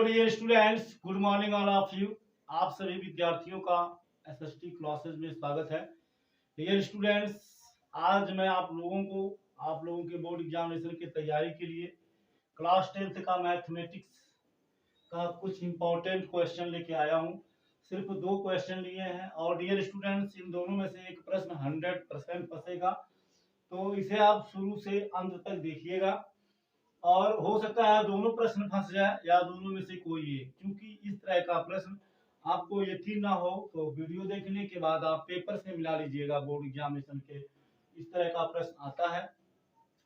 Dear students, good morning all of you. आप सभी विद्यार्थियों का एसएसटी क्लासेस में स्वागत है। डियर स्टूडेंट्स, आज मैं आप लोगों के बोर्ड एग्जामिनेशन की तैयारी के लिए क्लास 10th का मैथमेटिक्स का कुछ इंपॉर्टेंट क्वेश्चन लेके आया हूँ। सिर्फ 2 क्वेश्चन लिए हैं और डियर स्टूडेंट्स, इन दोनों में से एक प्रश्न 100% फंसेगा, तो इसे आप शुरू से अंत तक देखिएगा और हो सकता है दोनों प्रश्न फंस जाए या दोनों में से कोई एक, क्योंकि इस तरह का प्रश्न आपको यकीन ना हो तो वीडियो देखने के बाद आप पेपर से मिला लीजिएगा। बोर्ड एग्जामिनेशन के इस तरह का प्रश्न आता है,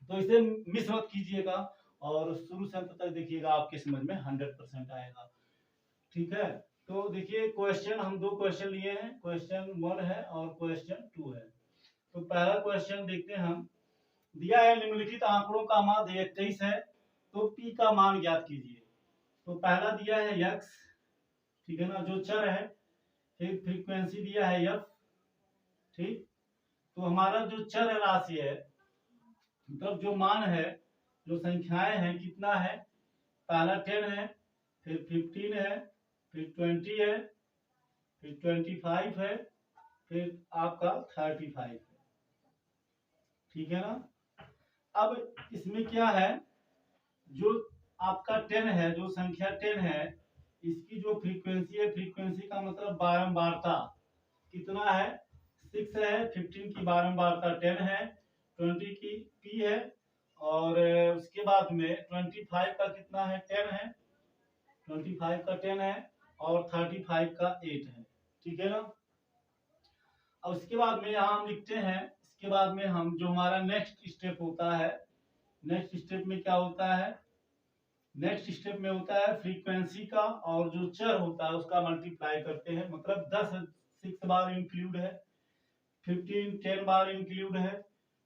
तो इसे मिस मत कीजिएगा और शुरू से अंत तक देखिएगा, आपके समझ में 100% आएगा। ठीक है, तो देखिए क्वेश्चन, हम 2 क्वेश्चन लिए हैं, क्वेश्चन 1 है और क्वेश्चन 2 है। तो पहला क्वेश्चन देखते हैं हम। दिया है निम्नलिखित आंकड़ों का मान 21 है, तो p का मान ज्ञात कीजिए। तो पहला दिया है x, ठीक है ना, जो चर है। फिर फ्रीक्वेंसी दिया है f, ठीक। तो हमारा जो चर राशि है, मतलब जो मान है, जो संख्याएं हैं, कितना है? पहला 10 है, फिर 15 है, फिर 20 है, फिर 25 है, फिर आपका 35 है। ठीक है ना। अब इसमें क्या है, जो आपका 10 है, जो संख्या 10 है, इसकी जो फ्रीक्वेंसी है, फ्रीक्वेंसी का मतलब बारंबारता कितना है? 6 है। 15 की बारंबारता 10 है, 20 की p है, और उसके बाद में 25 का कितना है? 10 है। 25 का 10 है और 35 का 8 है। ठीक है ना। और उसके बाद में यहाँ हम लिखते हैं, इसके बाद में हम जो हमारा नेक्स्ट स्टेप होता है, नेक्स्ट स्टेप में क्या होता है? नेक्स्ट स्टेप में होता है फ्रीक्वेंसी का और जो चर होता है उसका मल्टीप्लाई करते हैं। मतलब 10 6 बार इंक्लूड है, 15 10 बार इंक्लूड है,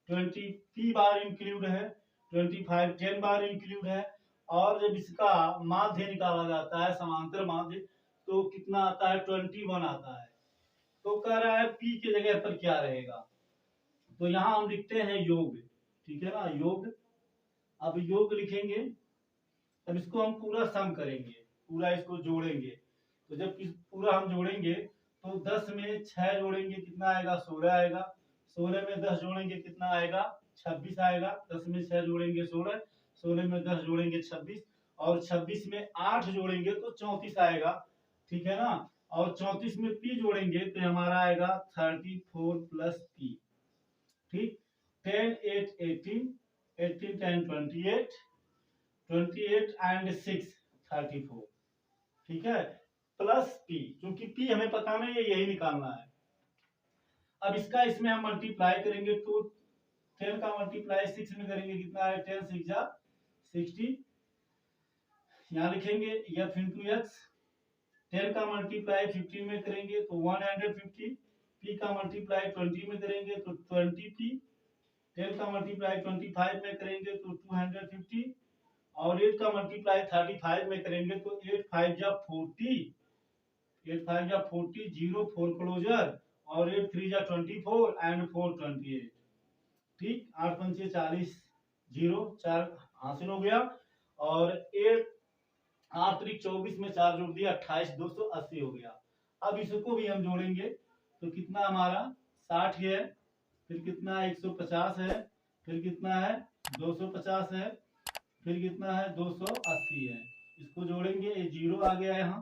20 p बार इंक्लूड है, 25 10 बार इंक्लूड है। और जब इसका माध्य निकाला जाता है, समांतर माध्य, तो कितना आता है? 21 आता है। तो कह रहा है p की जगह पर क्या रहेगा, तो यहाँ हम लिखते हैं योग। ठीक है ना, योग। अब योग लिखेंगे, अब इसको हम पूरा सम करेंगे, पूरा इसको जोड़ेंगे। तो जब पूरा हम जोड़ेंगे तो 10 में 6 जोड़ेंगे, कितना आएगा? 16 आएगा। 16 में 10 जोड़ेंगे, कितना आएगा? 26 आएगा। 10 में 6 जोड़ेंगे 16, 16 में 10 जोड़ेंगे 26, और 26 में 8 जोड़ेंगे तो 34 आएगा। ठीक है ना। और 34 में p जोड़ेंगे तो हमारा आएगा 34 प्लस p। ठीक। 10 8 18, 18 10 28, 28 एंड 6 34। ठीक है, प्लस p, क्योंकि p हमें पता नहीं है, यही निकालना है। अब इसका इसमें हम मल्टीप्लाई करेंगे, तो 10 का मल्टीप्लाई 6 में करेंगे, कितना है? 10 6 जा 60। यहाँ लिखेंगे f इंटू x। 10 का मल्टीप्लाई 15 में करेंगे तो 150, p का मल्टीप्लाई 20 में करेंगे तो 20p, 10 का मल्टीप्लाई 25 में करेंगे तो 250, और 8 का मल्टीप्लाई 35 में करेंगे तो 8 5 जा 40, 8 5 जा 40, 0 4 क्लोजर, और 8 3 जा 24 एंड 4 28। ठीक, 8 5 40, 0 4 हासिल हो गया, और 8 8 3 24 में 4 जोड़ दिया, 28 280 हो गया। अब इसको भी हम जोड़ेंगे तो कितना हमारा? 60 है, फिर कितना है? 150 है, फिर कितना है? 250 है, फिर कितना है? 280 है। इसको जोड़ेंगे, ये 0 आ गया यहाँ।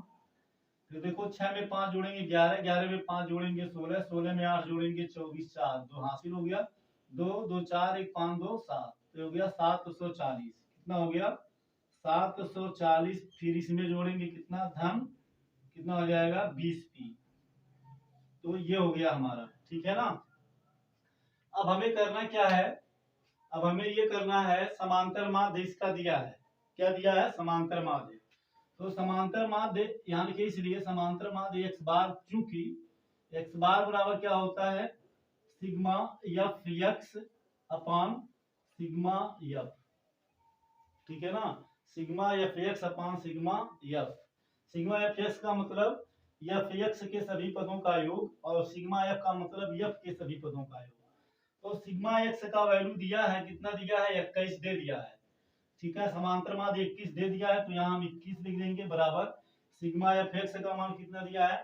फिर देखो 6 में 5 जोड़ेंगे 11, 11 में 5 जोड़ेंगे 16, 16 में 8 जोड़ेंगे 24, 4 2 हासिल हो गया, 2 2 4 1 5 2 7, तो हो गया 740। कितना हो गया? 740। फिर इसमें जोड़ेंगे कितना? धन, कितना हो जाएगा? 20p। तो ये हो गया हमारा। ठीक है ना। अब हमें करना क्या है? अब हमें ये करना है, समांतर माध्य इसका दिया है। क्या दिया है? समांतर माध्य। तो समांतर माध्य यहाँ लिखे इसलिए समांतर माध्य x बार, चूंकि x बार बराबर क्या होता है? सिग्मा एफ एक्स अपान सिग्मा एफ। ठीक है ना, सिग्मा एफ एक्स अपान sigma F. Sigma F x का मतलब एफ एक्स के सभी पदों का योग, और सिग्मा एफ का मतलब एफ के सभी पदों का योग। तो सिग्मा एक्स का वैल्यू दिया है, कितना दिया है? 21 दे दिया है। ठीक है, समांतर माध्य 21 दे दिया है तो यहाँ हम 21 लिख देंगे बराबर सिग्मा एफ एक्स का मान कितना दिया है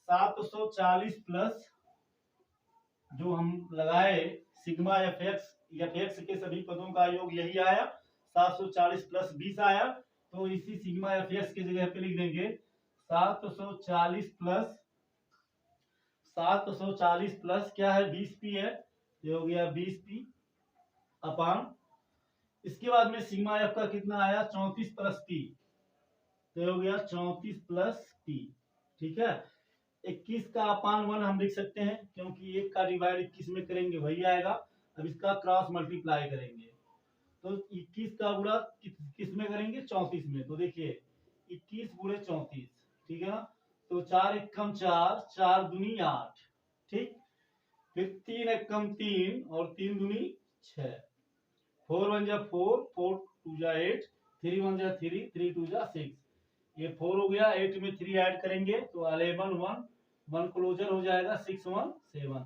740 प्लस जो हम लगाए सिग्मा एफ एक्स के सभी पदों का योग यही आया 740 प्लस 20 आया, तो इसी सिग्मा एफ एक्स की जगह पे लिख देंगे 740 प्लस क्या है 20 पी है, ये हो गया 20 पी अपान, इसके बाद में सिग्मा एफ का कितना आया 34 प्लस पी, तो हो गया 34 प्लस पी। ठीक है, 21 का अपान 1 हम लिख सकते हैं क्योंकि 1 का डिवाइड 21 में करेंगे वही आएगा। अब इसका क्रॉस मल्टीप्लाई करेंगे तो 21 का गुणा किस में करेंगे 34 में, तो देखिए 21 गुणे 34, ठीक है ना, तो 4 एकम 4, 4 दूनी 8, ठीक, फिर 3 एकम 3 और 3 दूनी 6, 4 1 जा 4, 4 2 जा 8, 3 1 जा 3, 3 2 जा 6, ये 4 हो गया, 8 में 3 ऐड करेंगे तो 11 1 क्लोजर हो जाएगा 6 1 7,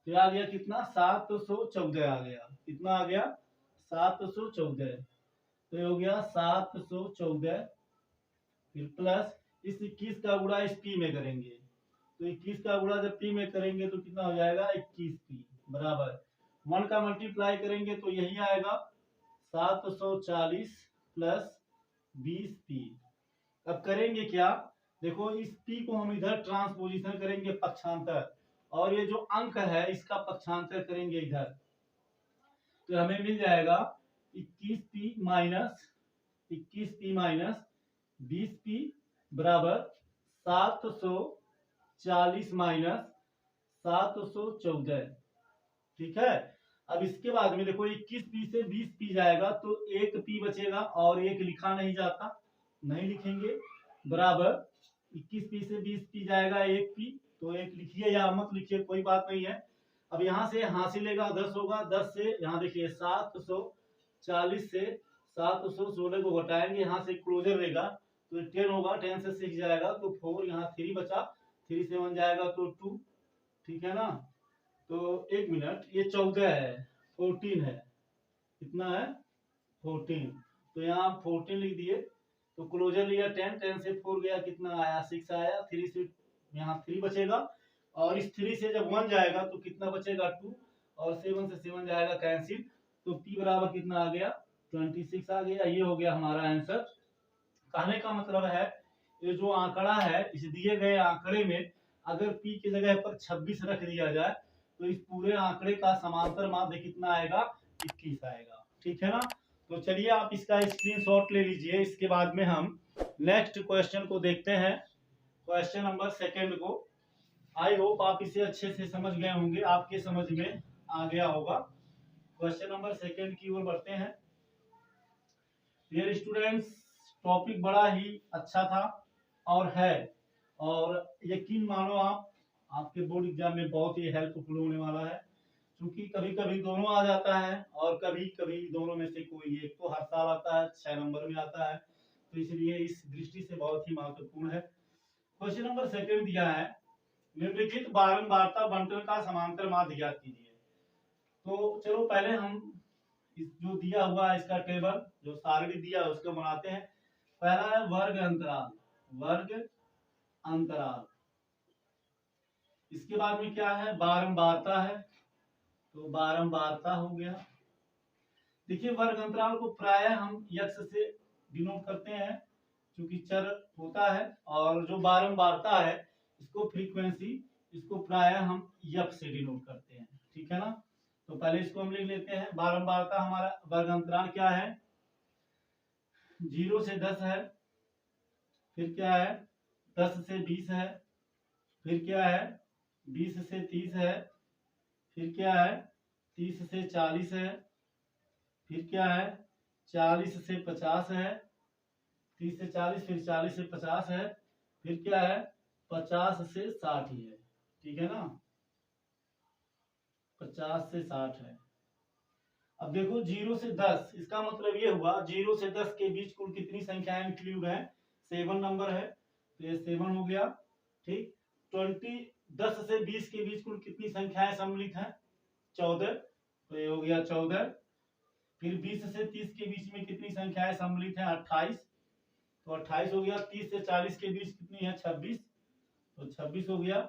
तो आ गया कितना 714 आ गया, कितना आ गया 714, तो हो गया 714, फिर प्लस इस 21 का गुणा इस पी में करेंगे, तो 21 का गुणा जब पी में करेंगे तो कितना हो जाएगा 21 पी बराबर 1 का मल्टीप्लाई करेंगे तो यही आएगा 740 प्लस 20 पी। अब करेंगे क्या, देखो इस पी को हम इधर ट्रांसपोजिशन करेंगे पक्षांतर, और ये जो अंक है इसका पक्षांतर करेंगे इधर, तो हमें मिल जाएगा 21 पी माइनस 20 पी बराबर 740 माइनस 714, ठीक है। अब इसके बाद में देखो 21 पी से 20 पी जाएगा तो 1 पी बचेगा और 1 लिखा नहीं जाता, नहीं लिखेंगे, बराबर 21 पी से 20 पी जाएगा 1 पी, तो 1 लिखिए या मत लिखिए कोई बात नहीं है। अब यहाँ से हासिलेगा 10 होगा, 10 से यहाँ देखिए 740 से 716 को घटाएंगे, यहाँ से क्लोजर रहेगा तो 10 होगा, 10 से 6 जाएगा तो 4, यहाँ 3 बचा, 3 से 1 जाएगा तो 2, ठीक है ना, तो 1 मिनट, ये 14 है, 14 है, कितना है 14, तो यहाँ 14 लिख दिए, तो क्लोजर लिया 10, 10 से 4 गया कितना आया 6 आया, 3 से यहाँ 3 बचेगा, और इस 3 से जब 1 जाएगा तो कितना बचेगा 2, और 7 से 7 जाएगा कैंसिल, तो P बराबर कितना आ गया 26 आ गया। ये हो गया हमारा आंसर। कहने का मतलब है ये जो आंकड़ा है इस दिए गए आंकड़े में अगर P की जगह पर 26 रख दिया जाए तो इस पूरे आंकड़े का समांतर माध्य कितना आएगा 21 आएगा, ठीक है ना। तो चलिए आप इसका स्क्रीनशॉट ले लीजिए, इसके बाद में हम नेक्स्ट क्वेश्चन को देखते हैं, क्वेश्चन नंबर 2 को। आई होप आप इसे अच्छे से समझ गए होंगे, आपके समझ में आ गया होगा। क्वेश्चन नंबर 2 की ओर बढ़ते हैं। डियर स्टूडेंट्स, टॉपिक बड़ा ही अच्छा था और है, और यकीन मानो आपके बोर्ड एग्जाम में बहुत ही हेल्पफुल होने वाला है, क्योंकि कभी कभी दोनों आ जाता है और कभी कभी दोनों में से कोई एक तो हर साल आता है 6 नंबर में आता है, तो इसलिए इस दृष्टि से बहुत ही महत्वपूर्ण है। क्वेश्चन नंबर 2 दिया है, निम्नलिखित बारंबारता बंटन का समांतर माध्य ज्ञात कीजिए। तो चलो पहले हम इस जो दिया हुआ है इसका टेबल जो सारणी दिया है उसको बनाते हैं। पहला है वर्ग अंतराल, वर्ग अंतराल, इसके बाद में क्या है बारंबारता है, तो बारंबारता हो गया। देखिए वर्ग अंतराल को प्राय हम यक्ष से डिनोट करते हैं क्योंकि चर होता है, और जो बारंबारता है इसको फ्रीक्वेंसी, इसको प्राय हम यफ से डिनोट करते हैं, ठीक है ना। तो पहले इसको हम लिख लेते हैं। बारंबारता हमारा वर्ग अंतराल क्या है 0 से 10 है, फिर क्या है 10 से 20 है, फिर क्या है 20 से 30 है, फिर क्या है 30 से 40 है, फिर क्या है 40 से 50 है, 30 से 40 फिर 40 से 50 है, फिर क्या है 50 से 60 है, ठीक है ना, 50 से 60 है। अब देखो 0 से 10, इसका मतलब ये हुआ 0 से 10 के बीच कुल कितनी संख्याएं इंक्लूड हैं 7 नंबर है, तो ये 7 हो गया, ठीक। 10 से 20 के बीच कुल कितनी संख्याएं सम्मिलित हैं 14, तो ये हो गया 14। फिर 20 से 30 के बीच में कितनी संख्याएं सम्मिलित हैं? 28। तो 28 हो गया। 30 से 40 के बीच कितनी है? 26। तो 26 हो गया।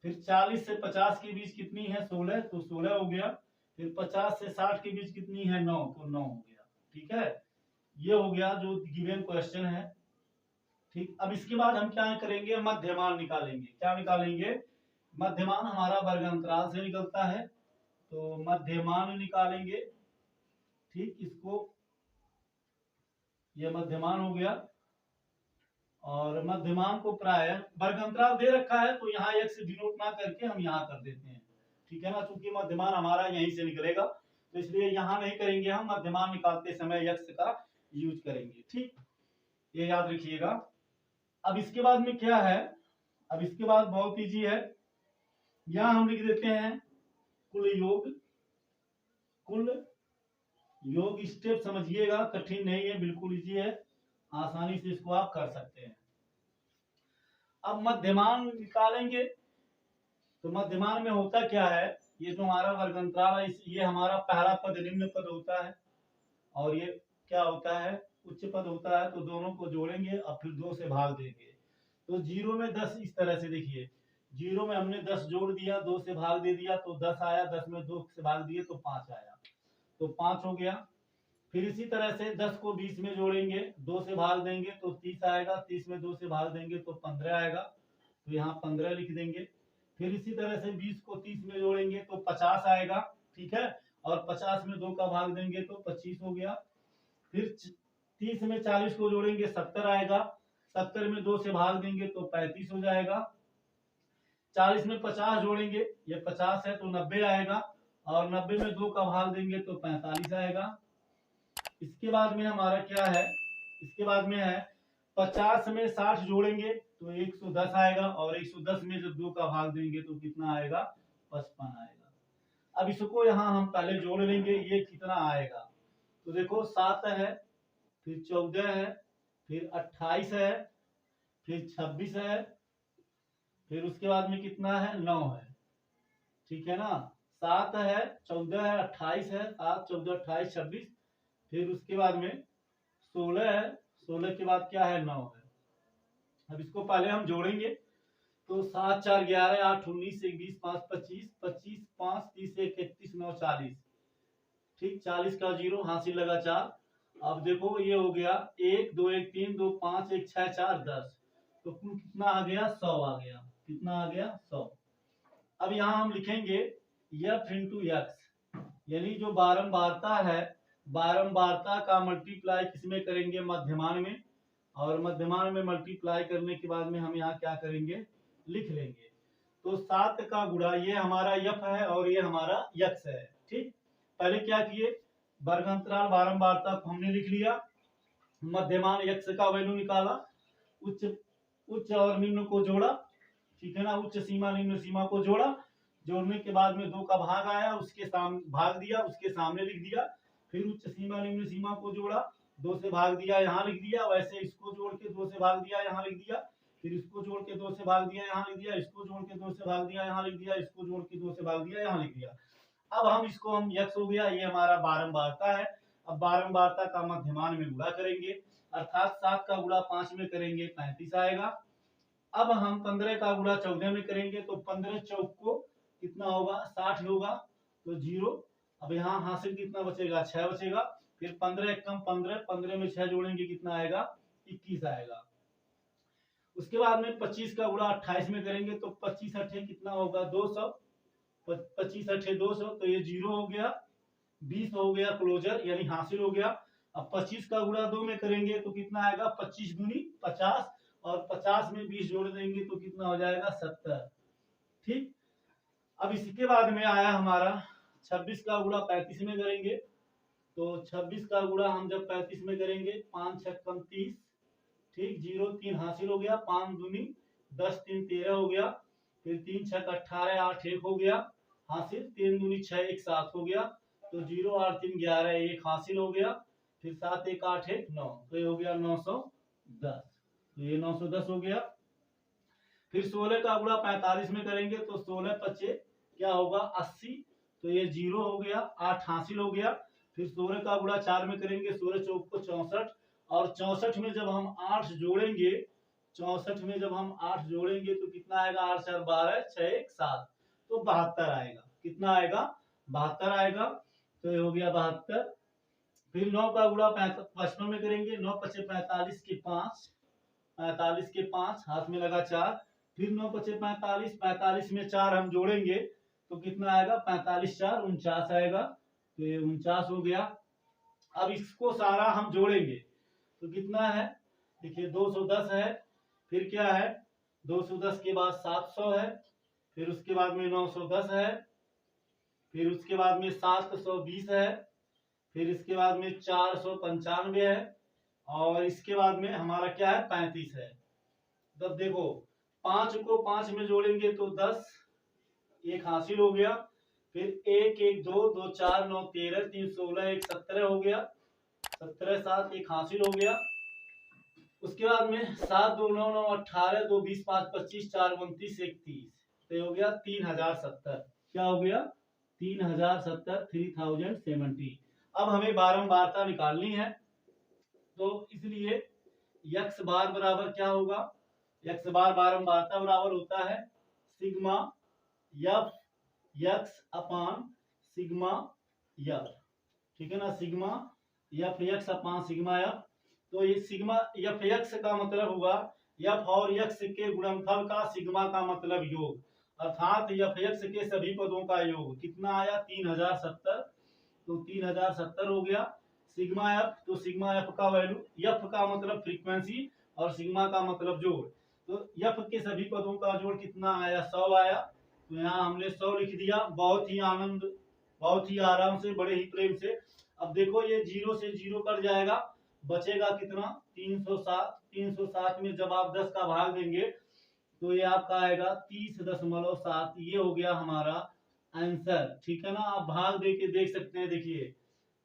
फिर 40 से 50 के बीच कितनी है? 16। तो 16 हो गया। फिर 50 से 60 के बीच कितनी है? 9। तो 9 हो गया। ठीक है, ये हो गया जो गिवन क्वेश्चन है। ठीक, अब इसके बाद हम क्या करेंगे? मध्यमान निकालेंगे। क्या निकालेंगे? मध्यमान हमारा वर्ग अंतराल से निकलता है, तो मध्यमान निकालेंगे। ठीक, इसको, ये मध्यमान हो गया। और मध्यमान को प्राय वर्ग अंतराल दे रखा है, तो यहाँ x से डिनोट ना करके हम यहाँ कर देते हैं। ठीक है ना, चूंकि मध्यमान हमारा यहीं से निकलेगा, तो इसलिए यहाँ नहीं करेंगे, हम मध्यमान निकालते समय x का यूज करेंगे। ठीक, ये याद रखिएगा। अब इसके बाद में क्या है? अब इसके बाद बहुत इजी है, यहाँ हम लिख देते हैं कुल योग। कुल योग स्टेप समझिएगा, कठिन नहीं है, बिल्कुल इजी है, आसानी से इसको आप कर सकते हैं। अब मध्यमान निकालेंगे, तो मध्यमान में होता क्या है? ये जो हमारा वर्ग अंतराल है, ये हमारा पहला पद निम्न पद होता है, और ये क्या होता है? उच्च पद होता है। तो दोनों को जोड़ेंगे और फिर 2 से भाग देंगे। तो 0 में 10, इस तरह से देखिए, 0 में हमने 10 जोड़ दिया, 2 से भाग दे दिया, तो 10 आया। 10 में 2 से भाग दिए तो 5 आया, तो 5 हो गया। फिर इसी तरह से 10 को 20 में जोड़ेंगे, 2 से भाग देंगे तो 30 आएगा। 30 में 2 से भाग देंगे तो 15 आएगा, तो यहाँ 15 लिख देंगे। फिर इसी तरह से 20 को 30 में जोड़ेंगे तो 50 आएगा। ठीक है, और 50 में 2 का भाग देंगे तो 25 हो गया। फिर 30 में 40 को जोड़ेंगे, 70 आएगा। 70 में 2 से भाग देंगे तो 35 हो जाएगा। 40 में 50 जोड़ेंगे, ये 50 है तो 90 आएगा, और 90 में 2 का भाग देंगे तो 45 आएगा। इसके बाद में हमारा क्या है? इसके बाद में है 50 में 60 जोड़ेंगे तो 110 आएगा, और 110 में जब 2 का भाग देंगे तो कितना आएगा? 55 आएगा। अब इसको यहाँ हम पहले जोड़ लेंगे, ये कितना आएगा? तो देखो 7 है, फिर 14 है, फिर 28 है, फिर 26 है, फिर उसके बाद में कितना है? 9 है। ठीक है ना, 7 है, 14 है, 28 है, 7, 14, 28, 26, फिर उसके बाद में 16 है, 16 के बाद क्या है? 9 है। अब इसको पहले हम जोड़ेंगे, तो 7, 4, 11, 8, 19, 1, 20, 5, 25, 25, 5, 30, 1, 31, 9, 40। ठीक, 40 का 0 हासिल लगा 4। अब देखो ये हो गया 1, 2, 1, 3, 2, 5, 1, 6, 4, 10। तो कुल कितना आ गया? 100 आ गया। कितना आ गया? 100। अब यहाँ हम लिखेंगे f इंटू एक्स, यानी जो बारंबारता है, बारंबारता का मल्टीप्लाई किसमें करेंगे? मध्यमान में। और मध्यमान में मल्टीप्लाई करने के बाद में हम यहाँ क्या करेंगे? लिख लेंगे। तो 7 का गुणा, ये हमारा f है और ये हमारा x है। ठीक, पहले क्या किए? वर्ग अंतराल बारंबारता को हमने लिख लिया, मध्यमान x का वैल्यू निकाला, उच्च और निम्न को जोड़ा। ठीक है ना, उच्च सीमा निम्न सीमा को जोड़ा, जोड़ने के बाद में 2 का भाग आया, उसके सामने भाग दिया, उसके सामने लिख दिया। फिर उच्च सीमा निम्न सीमा को जोड़ा, 2 से भाग दिया, यहाँ लिख दिया। वैसे इसको जोड़ के 2 से भाग दिया, यहाँ लिख दिया। फिर इसको जोड़ के 2 से भाग दिया, यहाँ लिख दिया। इसको जोड़ के 2 से भाग दिया, यहाँ लिख दिया। इसको जोड़ के 2 से भाग दिया, यहाँ लिख दिया। अब हम इसको हम x हो गया, ये हमारा बारंबारता है। अब बारंबारता का मध्यमान में गुणा करेंगे, अर्थात 7 का गुणा 5 में करेंगे 35 आएगा। अब हम 15 का गुणा 14 में करेंगे, तो 15 चौक को कितना होगा? 60 होगा, तो 0। अब यहाँ हासिल कितना बचेगा? 6 बचेगा। फिर 15 एकम 15, 15 में 6 जोड़ेंगे, कितना आएगा? 21 आएगा। उसके बाद में 25 का गुणा 28 में करेंगे, तो 25 अठे कितना होगा? 200। 25 अठे 200, तो ये 0 हो गया। 20 हो गया क्लोजर, यानी हासिल हो गया। अब 25 का गुणा 2 में करेंगे तो कितना आएगा? 25 दूनी 50, और 50 में 20 जोड़ देंगे तो कितना हो जाएगा? 70। ठीक, अब इसके बाद में आया हमारा 26 का गुणा 35 में करेंगे, तो 26 का गुणा हम जब 35 में करेंगे, 5 6 कम 30। ठीक, 0 3 हासिल हो गया। 5 दूनी 10, 3 13 हो गया। फिर 3 6 18, 8 1 हो गया हासिल। 3 दूनी 6 1 7 हो गया, तो 0 8 3 11 1 हासिल हो गया। फिर 7 1 8 1 9, तो ये हो गया 910। तो ये 910 हो गया। फिर 16 का गुणा 45 में करेंगे, तो 16 25 क्या होगा? 80, तो ये 0 हो गया। 8 हासिल हो गया। फिर 16 का गुणा 4 में करेंगे, 16 चौक को 64, और 64 में जब हम 8 जोड़ेंगे, 64 में जब हम 8 जोड़ेंगे तो कितना आएगा, 8 4 12 6 1 7, तो 72 आएगा। कितना आएगा, 72 आएगा। तो ये हो गया 72। फिर 9 का गुणा 55 में करेंगे, 9 पचे 45 के 5, 45 के 5, हाथ में लगा 4, फिर 9 पचे 45, 45 में 4 हम जोड़ेंगे तो कितना आएगा, 45 4 49 आएगा। तो ये 49 हो गया। अब इसको सारा हम जोड़ेंगे तो कितना है, देखिए 210 है, फिर क्या है, 210 के बाद 700 है, फिर उसके बाद में 910 है, फिर उसके बाद में 720 है, फिर इसके बाद में 495 है, और इसके बाद में हमारा क्या है, 35 है। तब देखो 5 को 5 में जोड़ेंगे तो 10, एक हासिल हो गया। फिर 1 1 2 2 4 9 13 3 16 1 17 हो गया, 17 7 एक हासिल हो गया। उसके बाद में 7 2 9 9 18 2 20 5 25 4 29 31, तो हो गया 3070। क्या हो गया, 3070, 3070। अब हमें बारंबारता निकालनी है, तो इसलिए यक्स बार बराबर क्या होगा, यक्स बार बारंबारता बराबर होता है सिग्मा यफ यक्स अपान सिग्मा यफ, ठीक है ना, सिग्मा यफ यक्स अपान सिग्मा यफ। तो ये सिग्मा यफ यक्स का मतलब हुआ यफ और यक्स के गुणनफल का सिग्मा का मतलब योग, अर्थात यफ यक्स के सभी पदों का योग कितना आया, 3070। तो 3070 हो गया। सिग्मा एफ, तो सिग्मा एफ का वैल्यू, एफ का मतलब फ्रीक्वेंसी और सिग्मा का मतलब जोड़, तो एफ के सभी पदों का जोड़ कितना आया, 100 आया। तो यहाँ हमने 100 लिख दिया, बहुत ही आनंद, बहुत ही आराम से, बड़े ही प्रेम से। अब देखो ये 0 से 0 कट जाएगा, बचेगा कितना, 307। 307 में जब आप 10 का भाग देंगे तो ये आपका आएगा 30.7। ये हो गया हमारा आंसर, ठीक है ना। आप भाग दे के देख सकते हैं, देखिए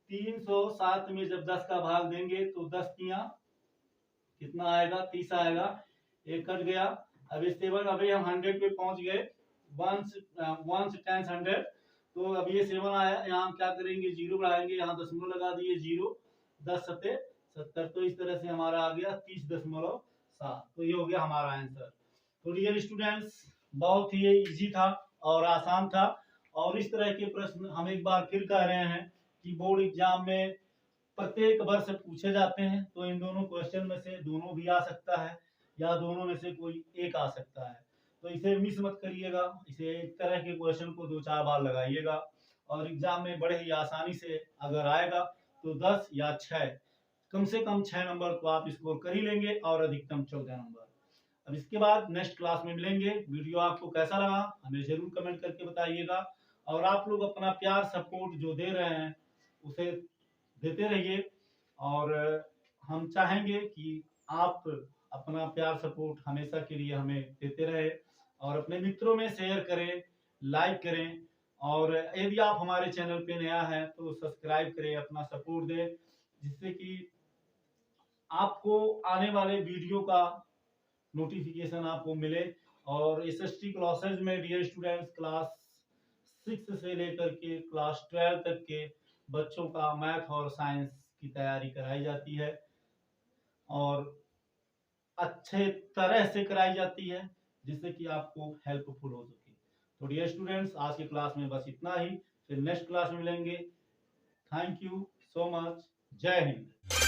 307 में जब 10 का भाग देंगे तो 10 तिया कितना आएगा, 30 आएगा, एक कट गया। अब इस टेबल अभी हम 100 पे पहुंच गए, 1 टाइम्स 100, तो अब ये 7 आया, यहाँ हम क्या करेंगे, 0 बढ़ाएंगे, यहाँ दशमलव लगा दिए, 0 10 सत्ते 70, तो इस तरह से हमारा आ गया 30.7। तो ये हो गया हमारा आंसर। तो डियर स्टूडेंट्स, बहुत ही इजी था और आसान था, और इस तरह के प्रश्न हम एक बार फिर कह रहे हैं कि बोर्ड एग्जाम में प्रत्येक वर्ष पूछे जाते हैं। तो इन दोनों क्वेश्चन में से दोनों भी आ सकता है या दोनों में से कोई एक आ सकता है, तो इसे मिस मत करिएगा। इसे एक तरह के क्वेश्चन को 2-4 बार लगाइएगा, और एग्जाम में बड़े ही आसानी से अगर आएगा तो 10 या 6, कम से कम 6 नंबर तो आप स्कोर कर ही लेंगे, और अधिकतम 14 नंबर। अब इसके बाद नेक्स्ट क्लास में मिलेंगे। वीडियो आपको कैसा लगा हमें जरूर कमेंट करके बताइएगा, और आप लोग अपना प्यार सपोर्ट जो दे रहे हैं उसे देते रहिए, और हम चाहेंगे कि आप अपना प्यार सपोर्ट हमेशा के लिए हमें देते रहे, और अपने मित्रों में शेयर करें, लाइक करें, और यदि आप हमारे चैनल पे नया है तो सब्सक्राइब करें, अपना सपोर्ट दें, जिससे कि आपको आने वाले वीडियो का नोटिफिकेशन आपको मिले। और एसएसटी क्लासेज में डियर स्टूडेंट्स क्लास 6 से लेकर के क्लास 12 तक के बच्चों का मैथ और साइंस की तैयारी कराई जाती है, और अच्छे तरह से कराई जाती है, जिससे कि आपको हेल्पफुल हो सके। तो डियर स्टूडेंट्स, आज की क्लास में बस इतना ही, फिर नेक्स्ट क्लास में मिलेंगे। थैंक यू सो मच, जय हिंद।